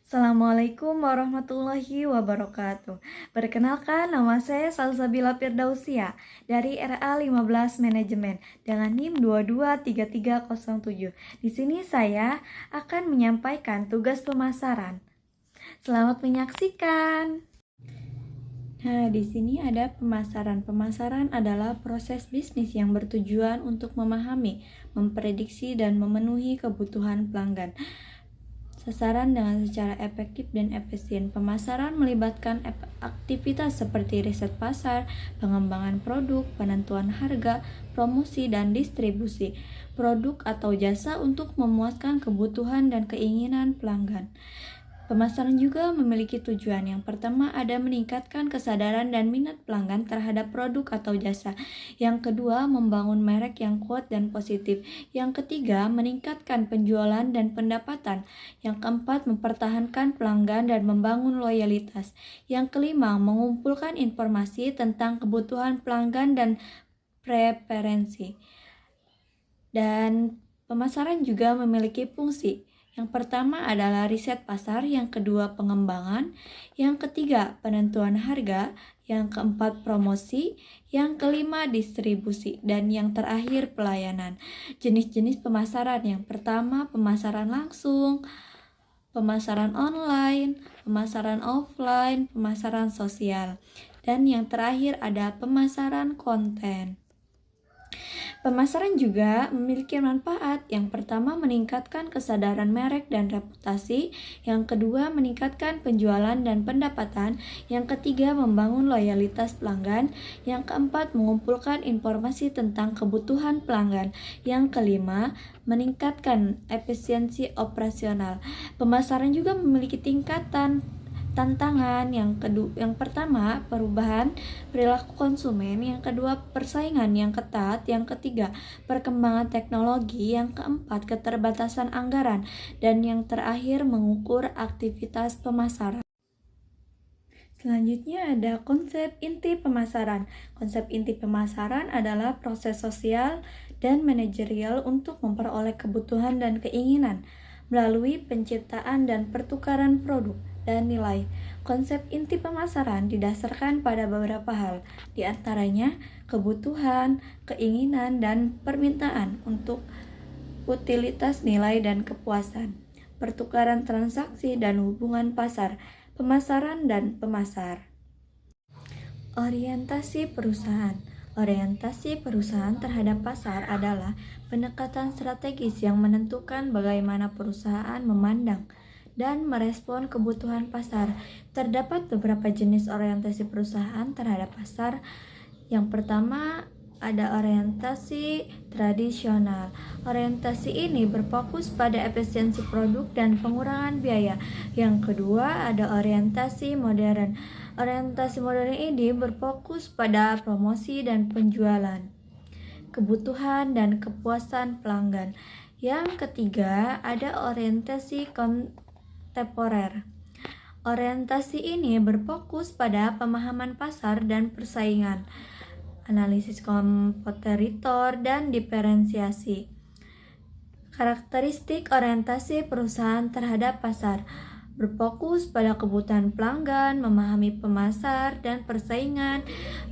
Assalamualaikum warahmatullahi wabarakatuh. Perkenalkan, nama saya Salsabila Firdausia dari RA15 Manajemen dengan NIM 223307. Di sini saya akan menyampaikan tugas pemasaran. Selamat menyaksikan. Nah, di sini ada pemasaran. Pemasaran adalah proses bisnis yang bertujuan untuk memahami, memprediksi, dan memenuhi kebutuhan pelanggan. Sasaran dengan secara efektif dan efisien. Pemasaran melibatkan aktivitas seperti riset pasar, pengembangan produk, penentuan harga, promosi, dan distribusi produk atau jasa untuk memuaskan kebutuhan dan keinginan pelanggan. Pemasaran juga memiliki tujuan. Yang pertama ada meningkatkan kesadaran dan minat pelanggan terhadap produk atau jasa. Yang kedua, membangun merek yang kuat dan positif. Yang ketiga, meningkatkan penjualan dan pendapatan. Yang keempat, mempertahankan pelanggan dan membangun loyalitas. Yang kelima, mengumpulkan informasi tentang kebutuhan pelanggan dan preferensi. Dan pemasaran juga memiliki fungsi. Yang pertama adalah riset pasar, yang kedua pengembangan, yang ketiga penentuan harga, yang keempat promosi, yang kelima distribusi, dan yang terakhir pelayanan. Jenis-jenis pemasaran, yang pertama pemasaran langsung, pemasaran online, pemasaran offline, pemasaran sosial, dan yang terakhir ada pemasaran konten. Pemasaran juga memiliki manfaat. Yang pertama, meningkatkan kesadaran merek dan reputasi. Yang kedua, meningkatkan penjualan dan pendapatan. Yang ketiga, membangun loyalitas pelanggan. Yang keempat, mengumpulkan informasi tentang kebutuhan pelanggan. Yang kelima, meningkatkan efisiensi operasional. Pemasaran juga memiliki tantangan. Yang pertama, perubahan perilaku konsumen. Yang kedua, persaingan yang ketat. Yang ketiga, perkembangan teknologi. Yang keempat, keterbatasan anggaran. Dan yang terakhir, mengukur aktivitas pemasaran. Selanjutnya ada konsep inti pemasaran. Konsep inti pemasaran adalah proses sosial dan manajerial untuk memperoleh kebutuhan dan keinginan melalui penciptaan dan pertukaran produk dan nilai. Konsep inti pemasaran didasarkan pada beberapa hal, di antaranya kebutuhan, keinginan, dan permintaan untuk utilitas nilai dan kepuasan, pertukaran transaksi dan hubungan pasar, pemasaran dan pemasar. Orientasi perusahaan. Orientasi perusahaan terhadap pasar adalah pendekatan strategis yang menentukan bagaimana perusahaan memandang dan merespon kebutuhan pasar. Terdapat beberapa jenis orientasi perusahaan terhadap pasar. Yang pertama ada orientasi tradisional. Orientasi ini berfokus pada efisiensi produk dan pengurangan biaya. Yang kedua ada orientasi modern. Orientasi modern ini berfokus pada promosi dan penjualan, kebutuhan dan kepuasan pelanggan. Yang ketiga ada orientasi kontemporer. Orientasi ini berfokus pada pemahaman pasar dan persaingan, analisis kompetitor, dan diferensiasi. Karakteristik orientasi perusahaan terhadap pasar berfokus pada kebutuhan pelanggan, memahami pemasar dan persaingan,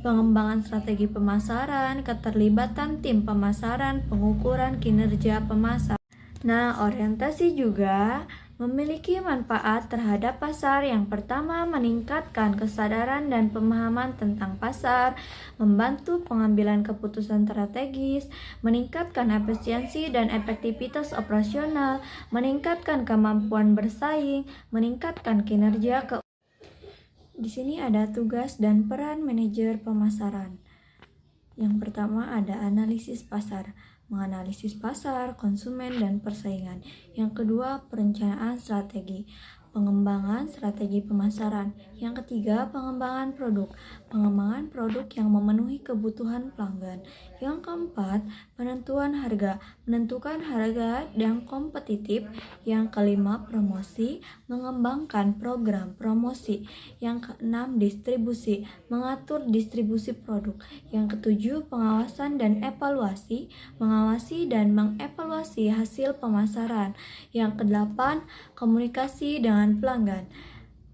pengembangan strategi pemasaran, keterlibatan tim pemasaran, pengukuran kinerja pemasar. Nah, orientasi juga memiliki manfaat terhadap pasar. Yang pertama, meningkatkan kesadaran dan pemahaman tentang pasar, membantu pengambilan keputusan strategis, meningkatkan efisiensi dan efektivitas operasional, meningkatkan kemampuan bersaing, meningkatkan kinerja ke. Di sini ada tugas dan peran manajer pemasaran. Yang pertama ada analisis pasar, menganalisis pasar, konsumen, dan persaingan. Yang kedua, perencanaan strategi, pengembangan strategi pemasaran. Yang ketiga, pengembangan produk yang memenuhi kebutuhan pelanggan. Yang keempat, penentuan harga, menentukan harga yang kompetitif. Yang kelima, promosi, mengembangkan program promosi. Yang keenam, distribusi, mengatur distribusi produk. Yang ketujuh, pengawasan dan evaluasi, mengawasi dan mengevaluasi hasil pemasaran. Yang kedelapan, komunikasi dengan pelanggan.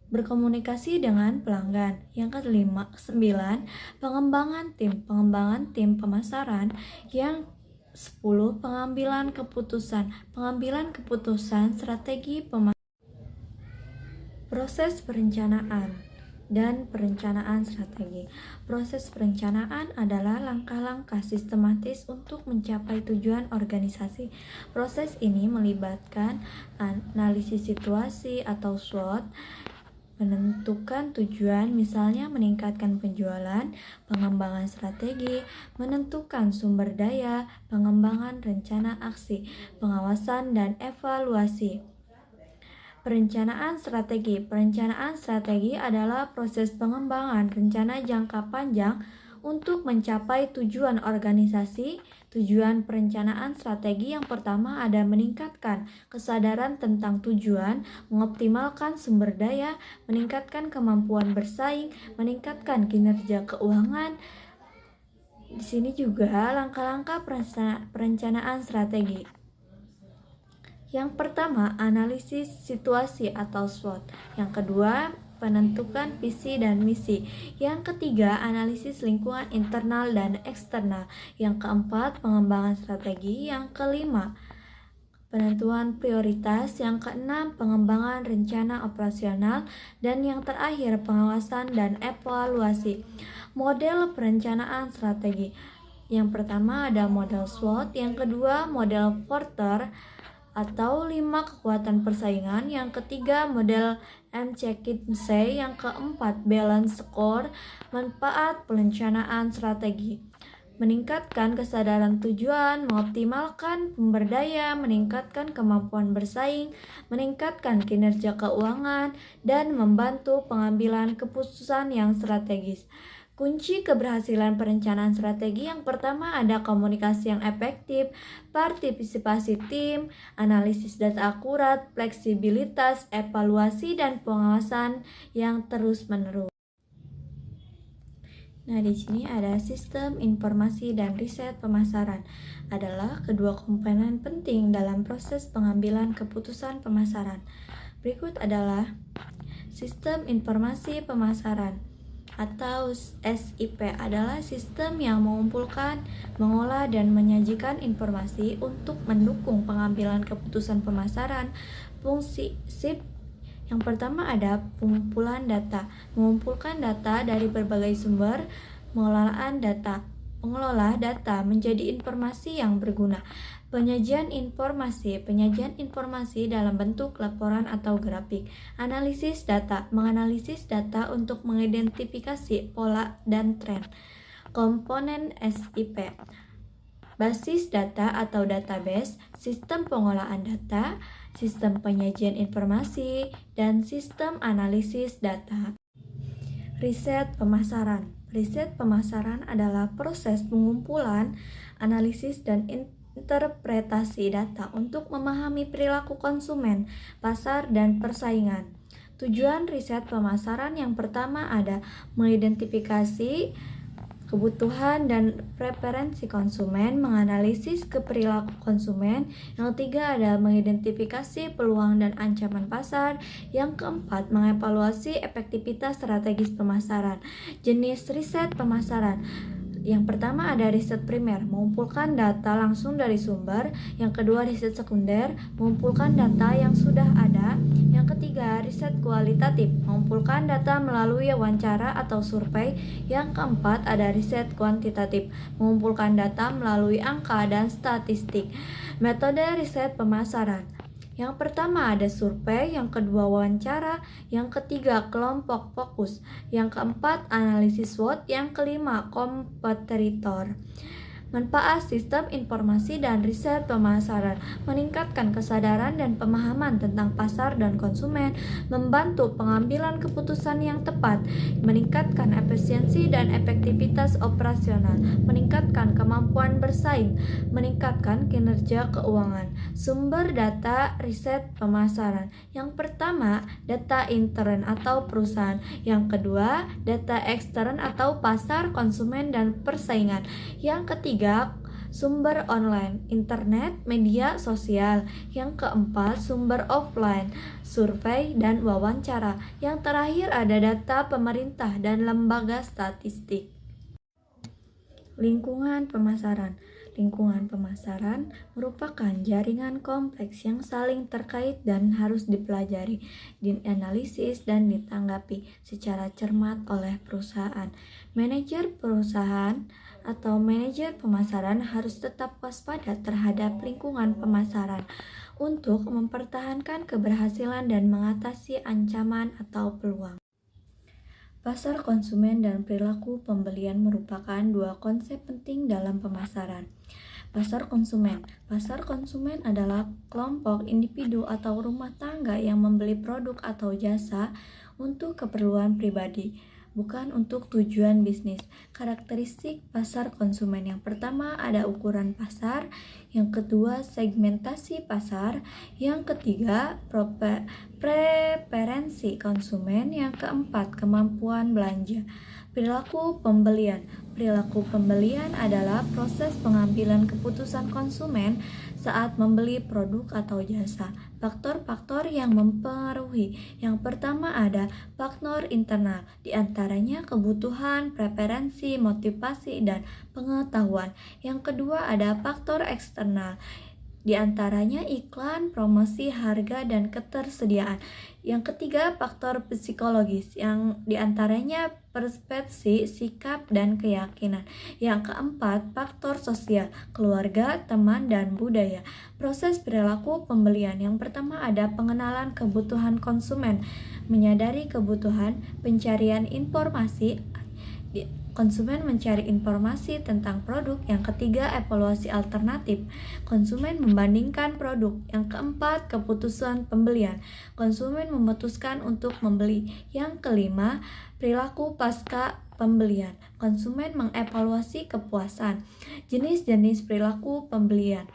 Berkomunikasi dengan pelanggan. Yang kelima, 9, pengembangan tim pemasaran. Yang 10, pengambilan keputusan strategi pemasaran. Proses perencanaan dan perencanaan strategi. Proses perencanaan adalah langkah-langkah sistematis untuk mencapai tujuan organisasi. Proses ini melibatkan analisis situasi atau SWOT, menentukan tujuan, misalnya meningkatkan penjualan, pengembangan strategi, menentukan sumber daya, pengembangan rencana aksi, pengawasan dan evaluasi. Perencanaan strategi. Perencanaan strategi adalah proses pengembangan rencana jangka panjang untuk mencapai tujuan organisasi. Tujuan perencanaan strategi yang pertama ada meningkatkan kesadaran tentang tujuan, mengoptimalkan sumber daya, meningkatkan kemampuan bersaing, meningkatkan kinerja keuangan. Di sini juga langkah-langkah perencanaan strategi. Yang pertama, analisis situasi atau SWOT. Yang kedua, penentukan visi dan misi. Yang ketiga, analisis lingkungan internal dan eksternal. Yang keempat, pengembangan strategi. Yang kelima, penentuan prioritas. Yang keenam, pengembangan rencana operasional. Dan yang terakhir, pengawasan dan evaluasi. Model perencanaan strategi. Yang pertama ada model SWOT, yang kedua model Porter atau 5 kekuatan persaingan, yang ketiga model McKinsey, yang keempat balance score. Manfaat perencanaan strategi: meningkatkan kesadaran tujuan, mengoptimalkan sumber daya, meningkatkan kemampuan bersaing, meningkatkan kinerja keuangan, dan membantu pengambilan keputusan yang strategis. Kunci keberhasilan perencanaan strategi yang pertama ada komunikasi yang efektif, partisipasi tim, analisis data akurat, fleksibilitas, evaluasi, dan pengawasan yang terus-menerus. Nah, di sini ada sistem informasi dan riset pemasaran adalah kedua komponen penting dalam proses pengambilan keputusan pemasaran. Berikut adalah sistem informasi pemasaran atau SIP adalah sistem yang mengumpulkan, mengolah, dan menyajikan informasi untuk mendukung pengambilan keputusan pemasaran. Fungsi SIP yang pertama ada pengumpulan data, mengumpulkan data dari berbagai sumber, mengelola data menjadi informasi yang berguna. Penyajian informasi dalam bentuk laporan atau grafik. Analisis data, menganalisis data untuk mengidentifikasi pola dan tren. Komponen SIP: basis data atau database, sistem pengolahan data, sistem penyajian informasi, dan sistem analisis data. Riset pemasaran. Riset pemasaran adalah proses pengumpulan, analisis, dan interpretasi data untuk memahami perilaku konsumen, pasar, dan persaingan. Tujuan riset pemasaran yang pertama ada mengidentifikasi kebutuhan dan preferensi konsumen, menganalisis perilaku konsumen. Yang ketiga ada mengidentifikasi peluang dan ancaman pasar. Yang keempat, mengevaluasi efektivitas strategis pemasaran. Jenis riset pemasaran: yang pertama ada riset primer, mengumpulkan data langsung dari sumber. Yang kedua, riset sekunder, mengumpulkan data yang sudah ada. Yang ketiga, riset kualitatif, mengumpulkan data melalui wawancara atau survei. Yang keempat, ada riset kuantitatif, mengumpulkan data melalui angka dan statistik. Metode riset pemasaran: yang pertama ada survei, yang kedua wawancara, yang ketiga kelompok fokus, yang keempat analisis SWOT, yang kelima kompetitor. Manfaat sistem informasi dan riset pemasaran: meningkatkan kesadaran dan pemahaman tentang pasar dan konsumen, membantu pengambilan keputusan yang tepat, meningkatkan efisiensi dan efektivitas operasional, meningkatkan kemampuan bersaing, meningkatkan kinerja keuangan. Sumber data riset pemasaran: yang pertama, data intern atau perusahaan, yang kedua, data ekstern atau pasar, konsumen, dan persaingan, yang ketiga, sumber online, internet, media sosial. Yang keempat, sumber offline, survei dan wawancara. Yang terakhir ada data pemerintah dan lembaga statistik. Lingkungan pemasaran. Lingkungan pemasaran merupakan jaringan kompleks yang saling terkait dan harus dipelajari, dianalisis, dan ditanggapi secara cermat oleh perusahaan. Manajer perusahaan atau manajer pemasaran harus tetap waspada terhadap lingkungan pemasaran untuk mempertahankan keberhasilan dan mengatasi ancaman atau peluang. Pasar konsumen dan perilaku pembelian merupakan dua konsep penting dalam pemasaran. Pasar konsumen. Pasar konsumen adalah kelompok individu atau rumah tangga yang membeli produk atau jasa untuk keperluan pribadi, bukan untuk tujuan bisnis. Karakteristik pasar konsumen: yang pertama ada ukuran pasar, yang kedua segmentasi pasar, yang ketiga preferensi konsumen, yang keempat kemampuan belanja. Perilaku pembelian. Perilaku pembelian adalah proses pengambilan keputusan konsumen saat membeli produk atau jasa. Faktor-faktor yang mempengaruhi. Yang pertama ada faktor internal, diantaranya kebutuhan, preferensi, motivasi, dan pengetahuan. Yang kedua ada faktor eksternal, diantaranya iklan, promosi, harga, dan ketersediaan. Yang ketiga, faktor psikologis, yang diantaranya persepsi, sikap, dan keyakinan. Yang keempat, faktor sosial, keluarga, teman, dan budaya. Proses perilaku pembelian. Yang pertama ada pengenalan kebutuhan konsumen, menyadari kebutuhan, pencarian informasi, konsumen mencari informasi tentang produk. Yang ketiga, evaluasi alternatif, konsumen membandingkan produk. Yang keempat, keputusan pembelian, konsumen memutuskan untuk membeli. Yang kelima, perilaku pasca pembelian, konsumen mengevaluasi kepuasan. Jenis-jenis perilaku pembelian.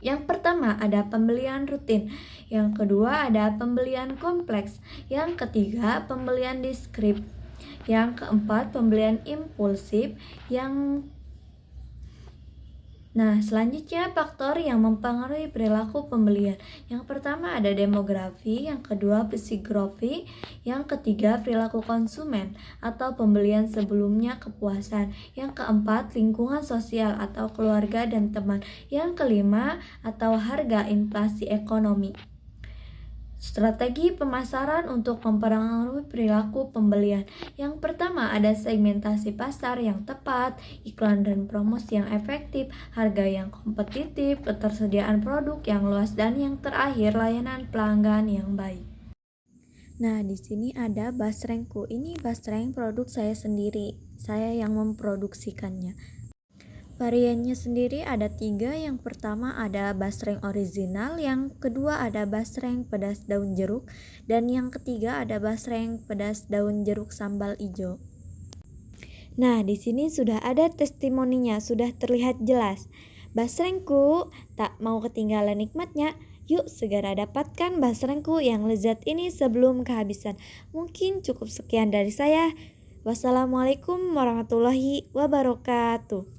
Yang pertama ada pembelian rutin, yang kedua ada pembelian kompleks, yang ketiga pembelian diskrit, yang keempat pembelian impulsif. Selanjutnya faktor yang mempengaruhi perilaku pembelian. Yang pertama ada demografi, yang kedua psikografi, yang ketiga perilaku konsumen atau pembelian sebelumnya kepuasan, yang keempat lingkungan sosial atau keluarga dan teman, yang kelima atau harga inflasi ekonomi. Strategi pemasaran untuk mempengaruhi perilaku pembelian. Yang pertama ada segmentasi pasar yang tepat, iklan dan promosi yang efektif, harga yang kompetitif, ketersediaan produk yang luas, dan yang terakhir layanan pelanggan yang baik. Nah, di sini ada basrengku. Ini basreng produk saya sendiri. Saya yang memproduksikannya. Variannya sendiri ada 3. Yang pertama ada basreng original, yang kedua ada basreng pedas daun jeruk, dan yang ketiga ada basreng pedas daun jeruk sambal ijo. Nah, di sini sudah ada testimoninya, sudah terlihat jelas. Basrengku, tak mau ketinggalan nikmatnya. Yuk segera dapatkan basrengku yang lezat ini sebelum kehabisan. Mungkin cukup sekian dari saya. Wassalamualaikum warahmatullahi wabarakatuh.